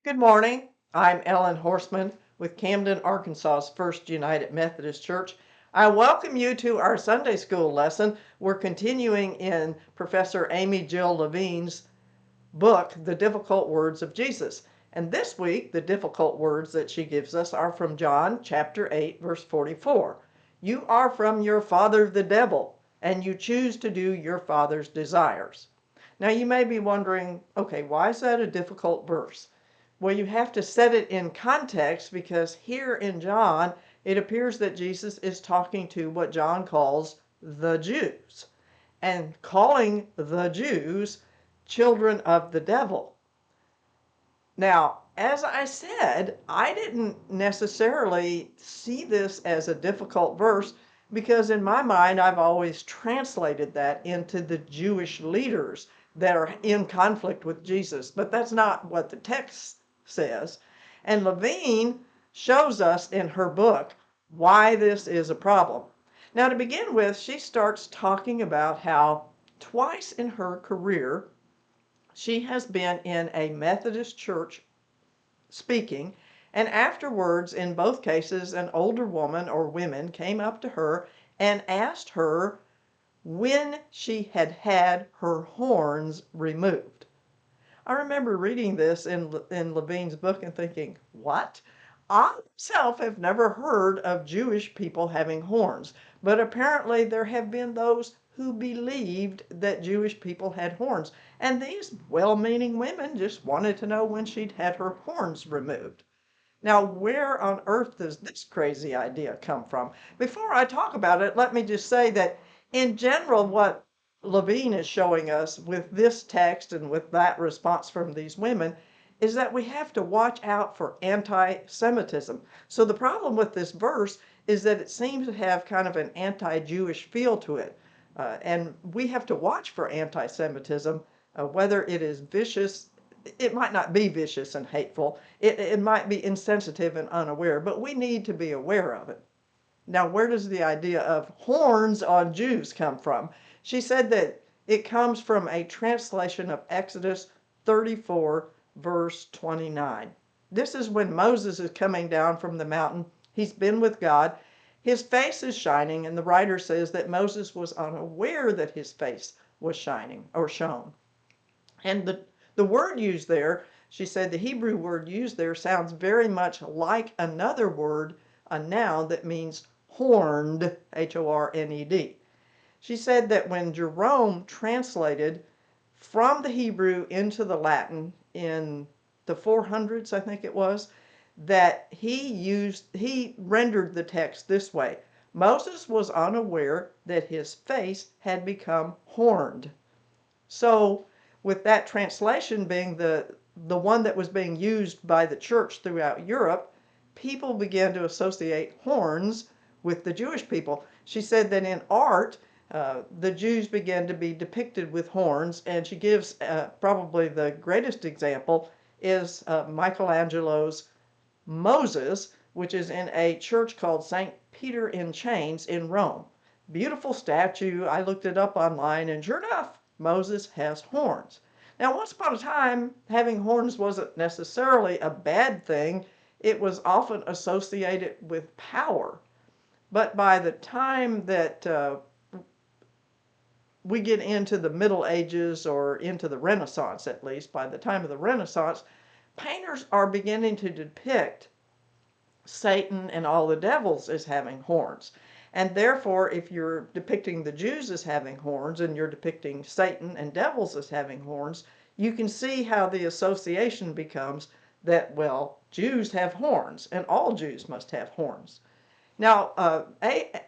Good morning. I'm Ellen Horseman with Camden, Arkansas's First United Methodist Church. I welcome you to our Sunday school lesson. We're continuing in Professor Amy Jill Levine's book, The Difficult Words of Jesus. And this week, the difficult words that she gives us are from John chapter 8, verse 44. You are from your father the devil, and you choose to do your father's desires. Now you may be wondering, okay, why is that a difficult verse? Well, you have to set it in context because here in John, it appears that Jesus is talking to what John calls the Jews and calling the Jews children of the devil. Now, as I said, I didn't necessarily see this as a difficult verse because in my mind, I've always translated that into the Jewish leaders that are in conflict with Jesus. But that's not what the text says. And Levine shows us in her book why this is a problem. Now, to begin with, she starts talking about how twice in her career, she has been in a Methodist church speaking, and afterwards, in both cases, an older woman or women came up to her and asked her when she had had her horns removed. I remember reading this in Levine's book and thinking, what? I myself have never heard of Jewish people having horns, but apparently there have been those who believed that Jewish people had horns, and these well-meaning women just wanted to know when she'd had her horns removed. Now, where on earth does this crazy idea come from? Before I talk about it, let me just say that in general, what Levine is showing us with this text and with that response from these women is that we have to watch out for anti-Semitism. So the problem with this verse is that it seems to have kind of an anti-Jewish feel to it. And we have to watch for anti-Semitism, whether it is vicious. It might not be vicious and hateful. It might be insensitive and unaware, but we need to be aware of it. Now, where does the idea of horns on Jews come from? She said that it comes from a translation of Exodus 34, verse 29. This is when Moses is coming down from the mountain. He's been with God. His face is shining, and the writer says that Moses was unaware that his face was shining or shone. And the word used there, she said the Hebrew word used there sounds very much like another word, a noun that means horned, Horned. She said that when Jerome translated from the Hebrew into the Latin in the 400s, I think it was, that he rendered the text this way. Moses was unaware that his face had become horned. So with that translation being the one that was being used by the church throughout Europe, people began to associate horns with the Jewish people. She said that in art, the Jews began to be depicted with horns, and she gives probably the greatest example is Michelangelo's Moses, which is in a church called St. Peter in Chains in Rome. Beautiful statue. I looked it up online, and sure enough, Moses has horns. Now, once upon a time, having horns wasn't necessarily a bad thing. It was often associated with power. But by the time that we get into the Middle Ages or into the Renaissance, at least, by the time of the Renaissance, painters are beginning to depict Satan and all the devils as having horns. And therefore, if you're depicting the Jews as having horns and you're depicting Satan and devils as having horns, you can see how the association becomes that, well, Jews have horns and all Jews must have horns. Now,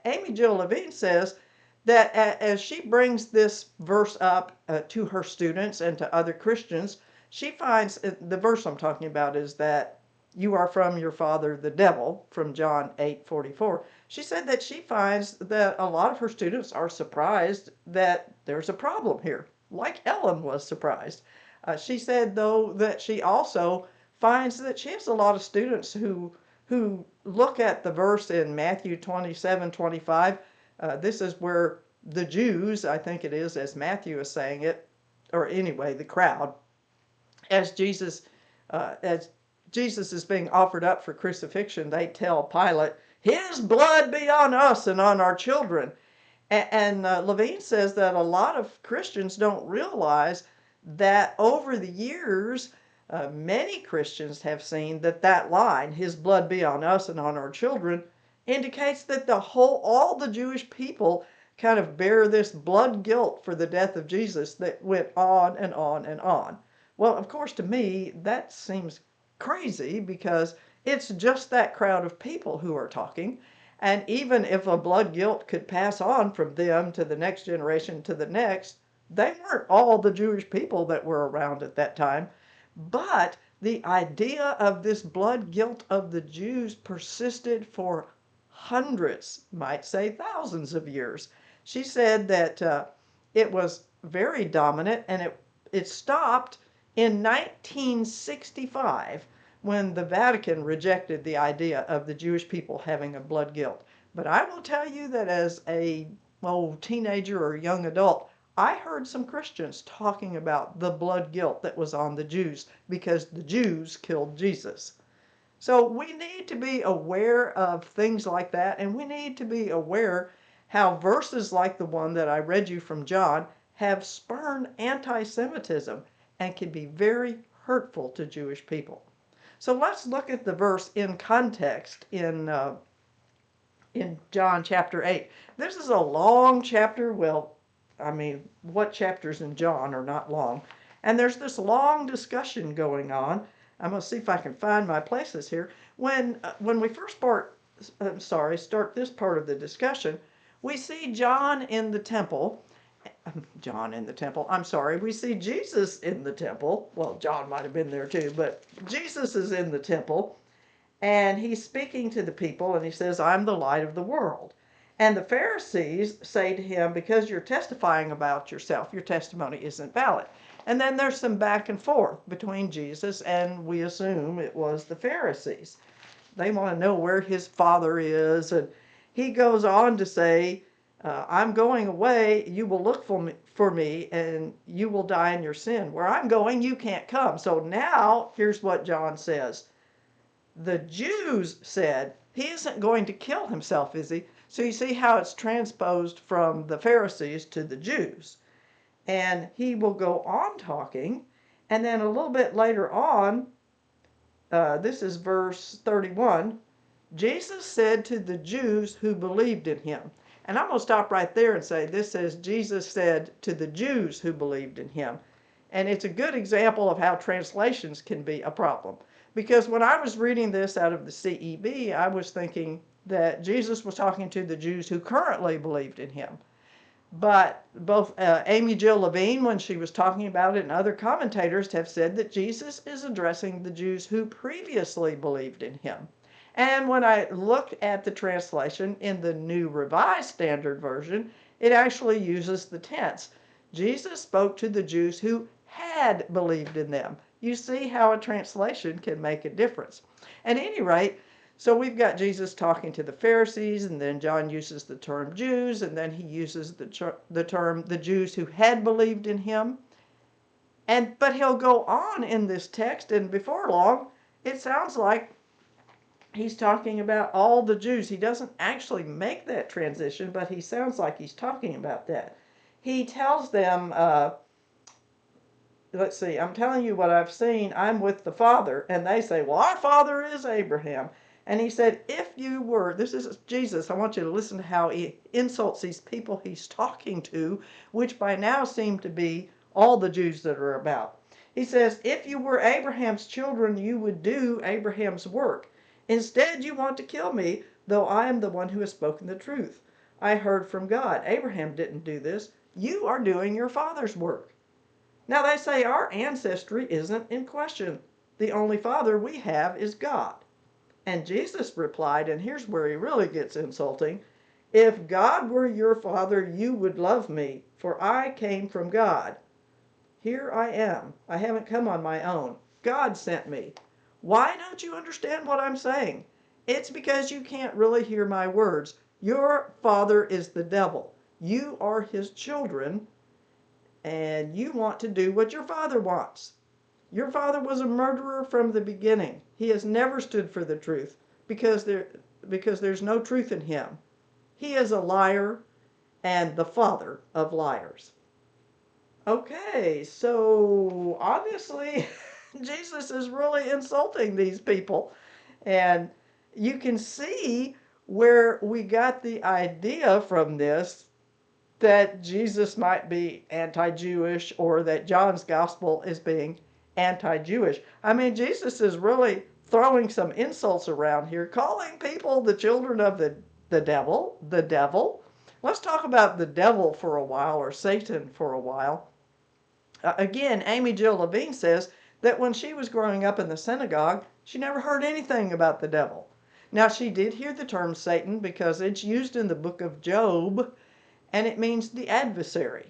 Amy Jill Levine says that as she brings this verse up to her students and to other Christians, she finds the verse I'm talking about is that you are from your father the devil, from John 8:44. She said that she finds that a lot of her students are surprised that there's a problem here, like Ellen was surprised. She said, though, that she also finds that she has a lot of students who look at the verse in Matthew 27:25. This is where the Jews, I think it is, as Matthew is saying it, or anyway, the crowd, as Jesus, as Jesus is being offered up for crucifixion, they tell Pilate, "His blood be on us and on our children." And Levine says that a lot of Christians don't realize that over the years, many Christians have seen that that line, "His blood be on us and on our children," indicates that all the Jewish people kind of bear this blood guilt for the death of Jesus that went on and on and on. Well, of course, to me, that seems crazy because it's just that crowd of people who are talking. And even if a blood guilt could pass on from them to the next generation to the next, they weren't all the Jewish people that were around at that time. But the idea of this blood guilt of the Jews persisted for hundreds, might say thousands of years. She said that it was very dominant, and it stopped in 1965 when the Vatican rejected the idea of the Jewish people having a blood guilt. But I will tell you that as a teenager or young adult, I heard some Christians talking about the blood guilt that was on the Jews because the Jews killed Jesus. So we need to be aware of things like that, and we need to be aware how verses like the one that I read you from John have spurned anti-Semitism and can be very hurtful to Jewish people. So let's look at the verse in context in John chapter 8. This is a long chapter. Well, I mean, what chapters in John are not long? And there's this long discussion going on. I'm going to see if I can find my places here. When we first start this part of the discussion, we see John in the temple. John in the temple. I'm sorry. We see Jesus in the temple. Well, John might have been there too, but Jesus is in the temple. And he's speaking to the people, and he says, "I'm the light of the world." And the Pharisees say to him, "Because you're testifying about yourself, your testimony isn't valid." And then there's some back and forth between Jesus and, we assume, it was the Pharisees. They want to know where his Father is. And he goes on to say, "I'm going away. You will look for me, and you will die in your sin. Where I'm going, you can't come." So now, here's what John says. The Jews said, "He isn't going to kill himself, is he?" So you see how it's transposed from the Pharisees to the Jews. And he will go on talking, and then a little bit later on, this is verse 31, Jesus said to the Jews who believed in him. And I'm going to stop right there and say this says Jesus said to the Jews who believed in him. And it's a good example of how translations can be a problem. Because when I was reading this out of the CEB, I was thinking that Jesus was talking to the Jews who currently believed in him. But both Amy Jill Levine, when she was talking about it, and other commentators have said that Jesus is addressing the Jews who previously believed in him. And when I looked at the translation in the New Revised Standard Version, it actually uses the tense. Jesus spoke to the Jews who had believed in them. You see how a translation can make a difference. At any rate, so we've got Jesus talking to the Pharisees, and then John uses the term Jews, and then he uses the term the Jews who had believed in him. But he'll go on in this text, and before long, it sounds like he's talking about all the Jews. He doesn't actually make that transition, but he sounds like he's talking about that. He tells them, let's see, "I'm telling you what I've seen. I'm with the Father." And they say, "Well, our father is Abraham." And he said, "If you were," this is Jesus, I want you to listen to how he insults these people he's talking to, which by now seem to be all the Jews that are about. He says, "If you were Abraham's children, you would do Abraham's work. Instead, you want to kill me, though I am the one who has spoken the truth. I heard from God. Abraham didn't do this. You are doing your father's work." Now they say our ancestry isn't in question. The only father we have is God. And Jesus replied, and here's where he really gets insulting, "If God were your father, you would love me, for I came from God. Here I am. I haven't come on my own. God sent me. Why don't you understand what I'm saying? It's because you can't really hear my words. Your father is the devil. You are his children, and you want to do what your father wants." Your father was a murderer from the beginning. He has never stood for the truth because there's no truth in him. He is a liar and the father of liars. Okay, so obviously Jesus is really insulting these people. And you can see where we got the idea from this that Jesus might be anti Jewish or that John's gospel is being anti Jewish. I mean, Jesus is really throwing some insults around here, calling people the children of the devil, the devil. Let's talk about the devil for a while, or Satan for a while. Again, Amy Jill Levine says that when she was growing up in the synagogue, she never heard anything about the devil. Now, she did hear the term Satan because it's used in the book of Job, and it means the adversary.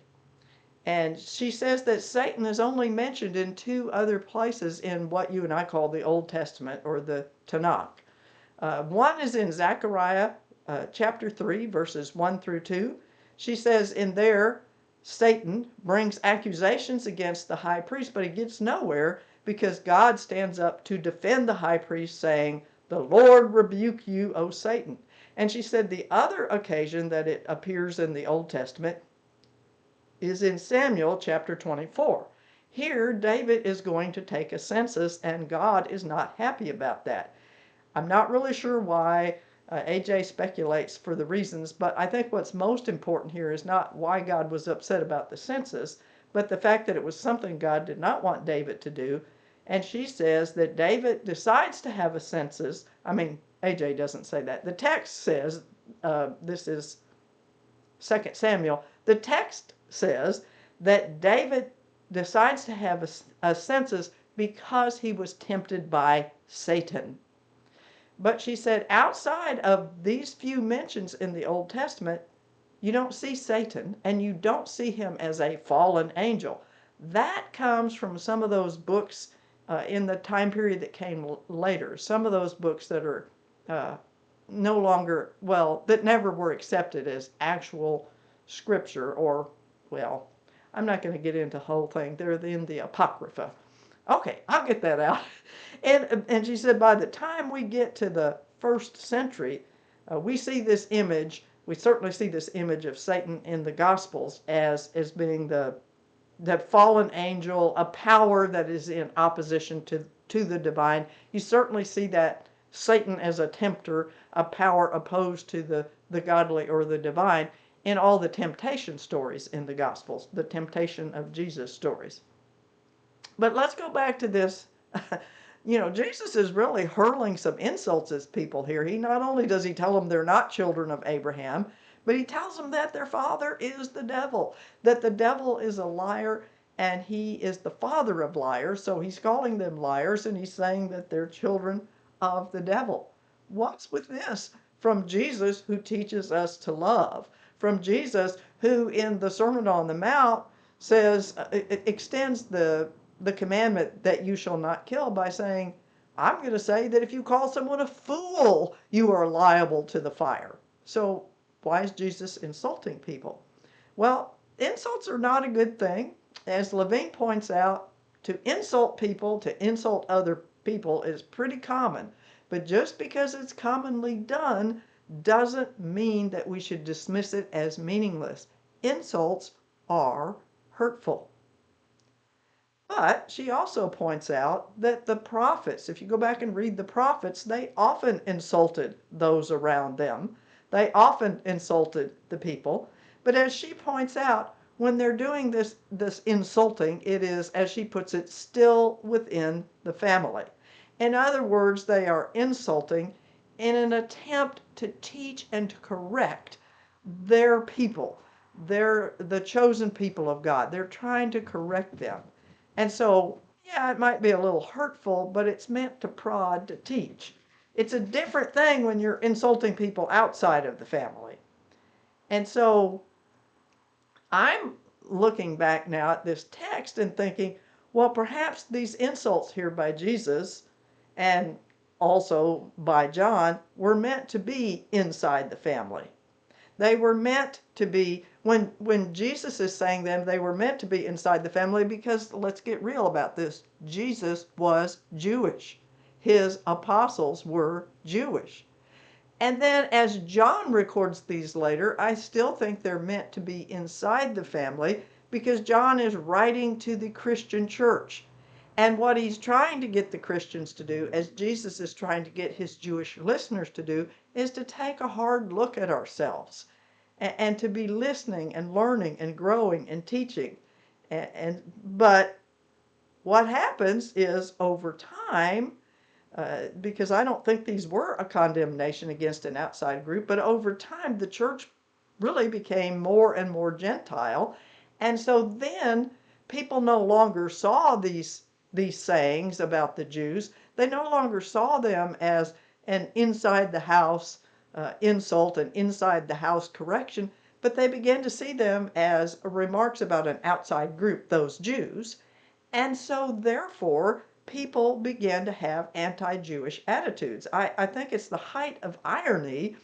And she says that Satan is only mentioned in two other places in what you and I call the Old Testament, or the Tanakh. One is in Zechariah chapter 3, verses 1 through 2. She says in there, Satan brings accusations against the high priest, but he gets nowhere because God stands up to defend the high priest, saying, "The Lord rebuke you, O Satan." And she said the other occasion that it appears in the Old Testament is in Samuel chapter 24. Here, David is going to take a census, and God is not happy about that. I'm not really sure why. AJ speculates for the reasons, but I think what's most important here is not why God was upset about the census, but the fact that it was something God did not want David to do. And she says that David decides to have a census. I mean, AJ doesn't say that. The text says, this is 2 Samuel, the text says that David decides to have a census because he was tempted by Satan. But she said outside of these few mentions in the Old Testament, you don't see Satan and you don't see him as a fallen angel. That comes from some of those books in the time period that came later. Some of those books that are no longer, well, that never were accepted as actual scripture, or, well, I'm not going to get into the whole thing. They're in the Apocrypha. Okay, I'll get that out. And she said by the time we get to the first century, we see this image. We certainly see this image of Satan in the Gospels as being the fallen angel, a power that is in opposition to the divine. You certainly see that Satan as a tempter, a power opposed to the godly or the divine, in all the temptation stories in the Gospels, the temptation of Jesus stories. But let's go back to this. Jesus is really hurling some insults at people here. He not only does he tell them they're not children of Abraham, but he tells them that their father is the devil, that the devil is a liar and he is the father of liars. So he's calling them liars and he's saying that they're children of the devil. What's with this? From Jesus, who teaches us to love. From Jesus, who in the Sermon on the Mount says, it extends the commandment that you shall not kill by saying, I'm going to say that if you call someone a fool, you are liable to the fire. So why is Jesus insulting people? Well, insults are not a good thing. As Levine points out, to insult people, to insult other people is pretty common. But just because it's commonly done doesn't mean that we should dismiss it as meaningless. Insults are hurtful. But she also points out that the prophets, if you go back and read the prophets, they often insulted those around them. They often insulted the people. But as she points out, when they're doing this insulting, it is, as she puts it, still within the family. In other words, they are insulting in an attempt to teach and to correct their people. They're the chosen people of God. They're trying to correct them. And so, yeah, it might be a little hurtful, but it's meant to prod, to teach. It's a different thing when you're insulting people outside of the family. And so I'm looking back now at this text and thinking, well, perhaps these insults here by Jesus and also by John were meant to be inside the family. They were meant to be, when Jesus is saying them, they were meant to be inside the family because, let's get real about this, Jesus was Jewish. His apostles were Jewish. And then as John records these later, I still think they're meant to be inside the family because John is writing to the Christian church. And what he's trying to get the Christians to do, as Jesus is trying to get his Jewish listeners to do, is to take a hard look at ourselves and to be listening and learning and growing and teaching. But what happens is over time, because I don't think these were a condemnation against an outside group, but over time the church really became more and more Gentile. And so then people no longer saw these sayings about the Jews. They no longer saw them as an inside the house insult and inside the house correction, but they began to see them as remarks about an outside group, those Jews. And so therefore people began to have anti-Jewish attitudes. I think it's the height of irony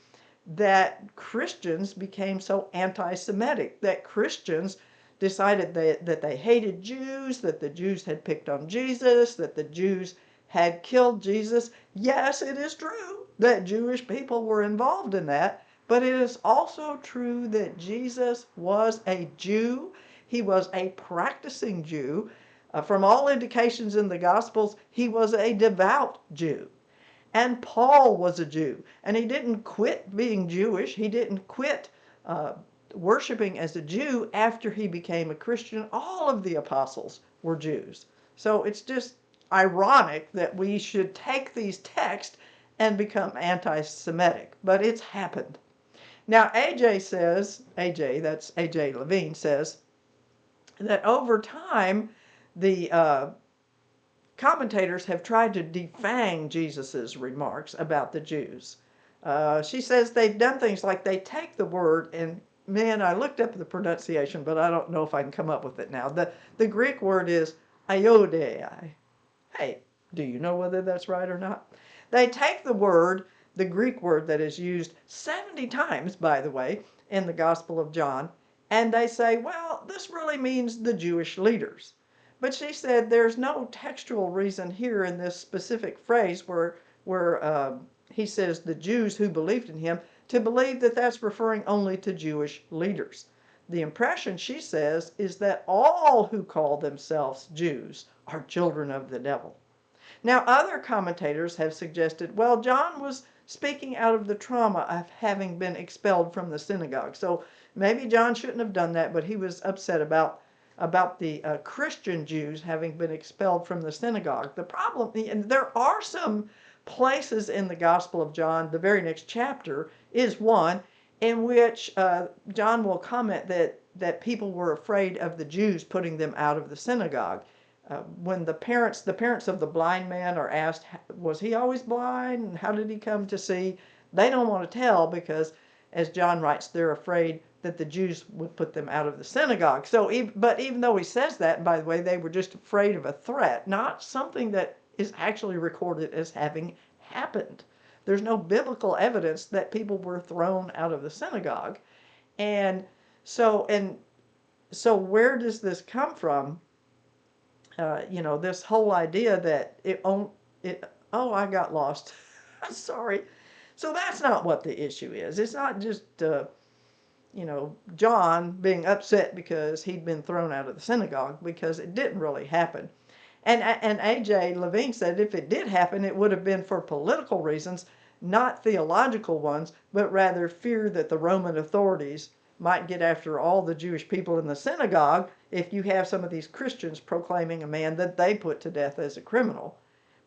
that Christians became so anti-Semitic, that Christians decided that they hated Jews, that the Jews had picked on Jesus, that the Jews had killed Jesus. Yes, it is true that Jewish people were involved in that, but it is also true that Jesus was a Jew. He was a practicing Jew. From all indications in the Gospels, he was a devout Jew. And Paul was a Jew. And he didn't quit being Jewish. He didn't quit worshiping as a Jew after he became a Christian. All of the apostles were Jews. So it's just ironic that we should take these texts and become anti-Semitic. But it's happened. Now, that's A.J. Levine, says that over time, the commentators have tried to defang Jesus's remarks about the Jews. She says they've done things like they take the word, and man, I looked up the pronunciation, but I don't know if I can come up with it now. The Greek word is iodei. Hey, do you know whether that's right or not? They take the Greek word that is used 70 times, by the way, in the Gospel of John, and they say, well, this really means the Jewish leaders. But she said there's no textual reason here in this specific phrase where he says the Jews who believed in him to believe that that's referring only to Jewish leaders. The impression, she says, is that all who call themselves Jews are children of the devil. Now, other commentators have suggested, well, John was speaking out of the trauma of having been expelled from the synagogue. So maybe John shouldn't have done that, but he was upset about the Christian Jews having been expelled from the synagogue. The problem, and there are some places in the Gospel of John, the very next chapter is one in which John will comment that people were afraid of the Jews putting them out of the synagogue. When the parents of the blind man are asked, was he always blind and how did he come to see? They don't want to tell because, as John writes, they're afraid that the Jews would put them out of the synagogue. But even though he says that, by the way, they were just afraid of a threat, not something that is actually recorded as having happened. There's no biblical evidence that people were thrown out of the synagogue. And so where does this come from? This whole idea that I got lost. I'm sorry. So that's not what the issue is. It's not just John being upset because he'd been thrown out of the synagogue, because it didn't really happen. And A.J. Levine said if it did happen, it would have been for political reasons, not theological ones, but rather fear that the Roman authorities might get after all the Jewish people in the synagogue if you have some of these Christians proclaiming a man that they put to death as a criminal.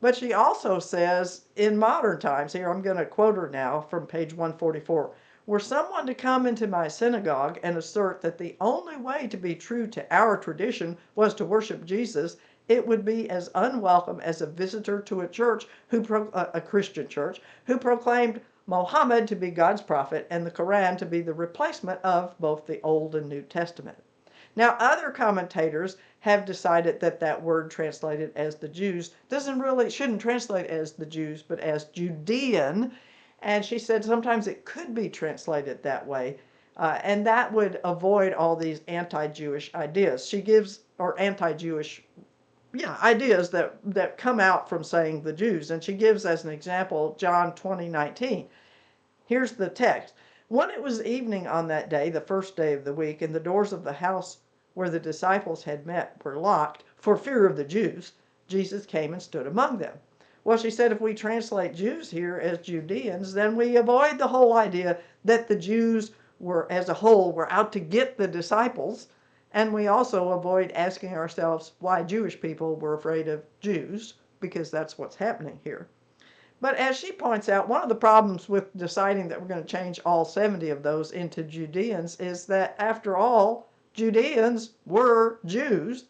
But she also says, in modern times, here I'm going to quote her now from page 144, were someone to come into my synagogue and assert that the only way to be true to our tradition was to worship Jesus, it would be as unwelcome as a visitor to a Christian church, who proclaimed Muhammad to be God's prophet and the Quran to be the replacement of both the Old and New Testament. Now, other commentators have decided that word translated as the Jews shouldn't translate as the Jews, but as Judean. And she said sometimes it could be translated that way. And that would avoid all these anti-Jewish ideas. She gives, or anti-Jewish, yeah, ideas that come out from saying the Jews. And she gives as an example John 20:19. Here's the text. When it was evening on that day, the first day of the week, and the doors of the house where the disciples had met were locked for fear of the Jews, Jesus came and stood among them. Well, she said if we translate Jews here as Judeans, then we avoid the whole idea that the Jews were, as a whole, were out to get the disciples. And we also avoid asking ourselves why Jewish people were afraid of Jews, because that's what's happening here. But as she points out, one of the problems with deciding that we're going to change all 70 of those into Judeans is that, after all, Judeans were Jews.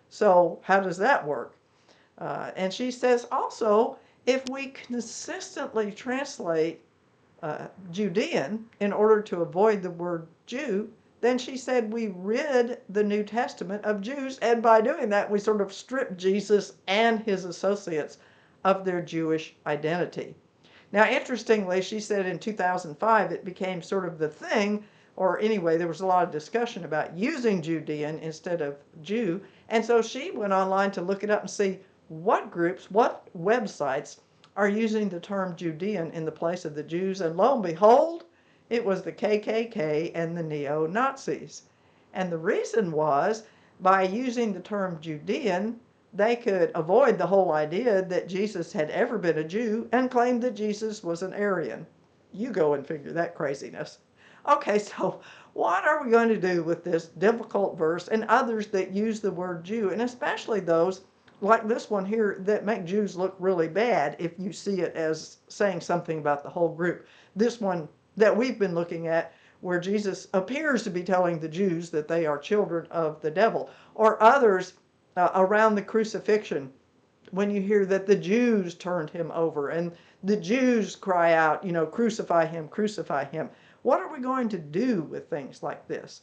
So how does that work? And she says also, if we consistently translate Judean in order to avoid the word Jew, then she said we rid the New Testament of Jews, and by doing that, we sort of strip Jesus and his associates of their Jewish identity. Now, interestingly, she said in 2005 it became sort of the thing, or anyway, there was a lot of discussion about using Judean instead of Jew, and so she went online to look it up and see what groups, what websites are using the term Judean in the place of the Jews, and lo and behold, it was the KKK and the neo-Nazis. And the reason was, by using the term Judean, they could avoid the whole idea that Jesus had ever been a Jew and claim that Jesus was an Aryan. You go and figure that craziness. Okay, so what are we going to do with this difficult verse and others that use the word Jew, and especially those like this one here that make Jews look really bad if you see it as saying something about the whole group? This one that we've been looking at, where Jesus appears to be telling the Jews that they are children of the devil, or others around the crucifixion, when you hear that the Jews turned him over and the Jews cry out, you know, crucify him, crucify him. What are we going to do with things like this?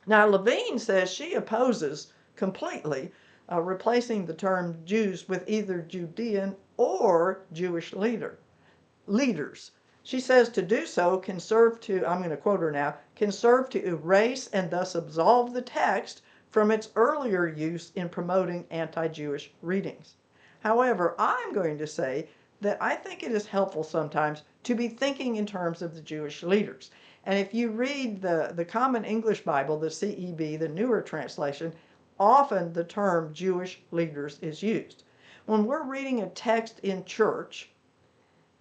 Now, Levine says she opposes completely replacing the term Jews with either Judean or Jewish leaders. She says to do so can serve to, I'm going to quote her now, can serve to erase and thus absolve the text from its earlier use in promoting anti-Jewish readings. However, I'm going to say that I think it is helpful sometimes to be thinking in terms of the Jewish leaders. And if you read the Common English Bible, the CEB, the newer translation, often the term Jewish leaders is used. When we're reading a text in church,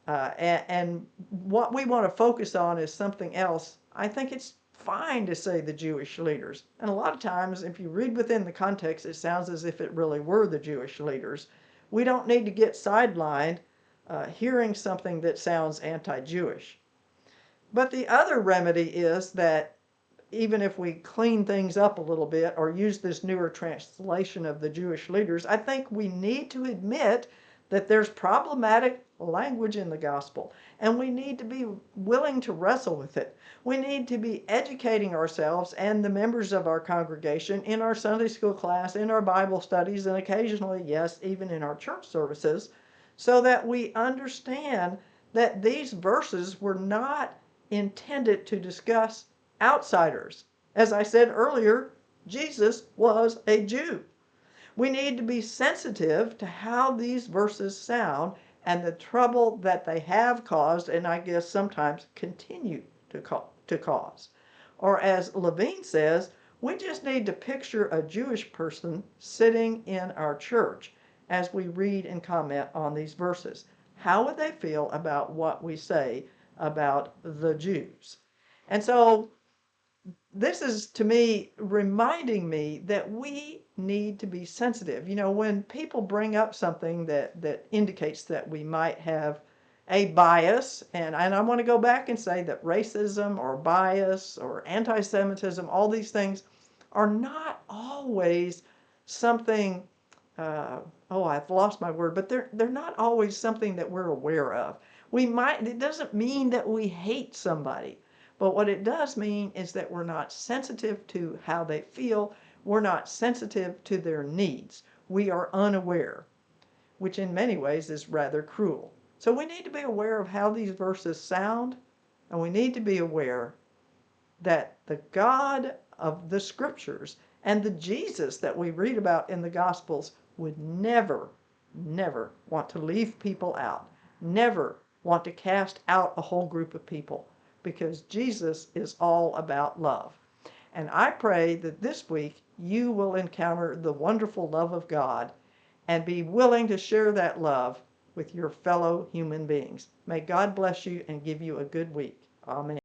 and what we want to focus on is something else, I think it's fine to say the Jewish leaders. And a lot of times, if you read within the context, it sounds as if it really were the Jewish leaders. We don't need to get sidelined hearing something that sounds anti-Jewish. But the other remedy is that even if we clean things up a little bit or use this newer translation of the Jewish leaders, I think we need to admit that there's problematic language in the gospel, and we need to be willing to wrestle with it. We need to be educating ourselves and the members of our congregation in our Sunday school class, in our Bible studies, and occasionally, yes, even in our church services, so that we understand that these verses were not intended to discuss outsiders. As I said earlier, Jesus was a Jew. We need to be sensitive to how these verses sound and the trouble that they have caused, and I guess sometimes continue to cause. Or as Levine says, we just need to picture a Jewish person sitting in our church as we read and comment on these verses. How would they feel about what we say about the Jews? And so this is, to me, reminding me that we need to be sensitive. You know, when people bring up something that indicates that we might have a bias, and I want to go back and say that racism or bias or anti-Semitism, all these things are not always something, I've lost my word, but they're not always something that we're aware of. It doesn't mean that we hate somebody. But what it does mean is that we're not sensitive to how they feel. We're not sensitive to their needs. We are unaware, which in many ways is rather cruel. So we need to be aware of how these verses sound, and we need to be aware that the God of the scriptures and the Jesus that we read about in the Gospels would never, never want to leave people out, never want to cast out a whole group of people, because Jesus is all about love. And I pray that this week you will encounter the wonderful love of God and be willing to share that love with your fellow human beings. May God bless you and give you a good week. Amen.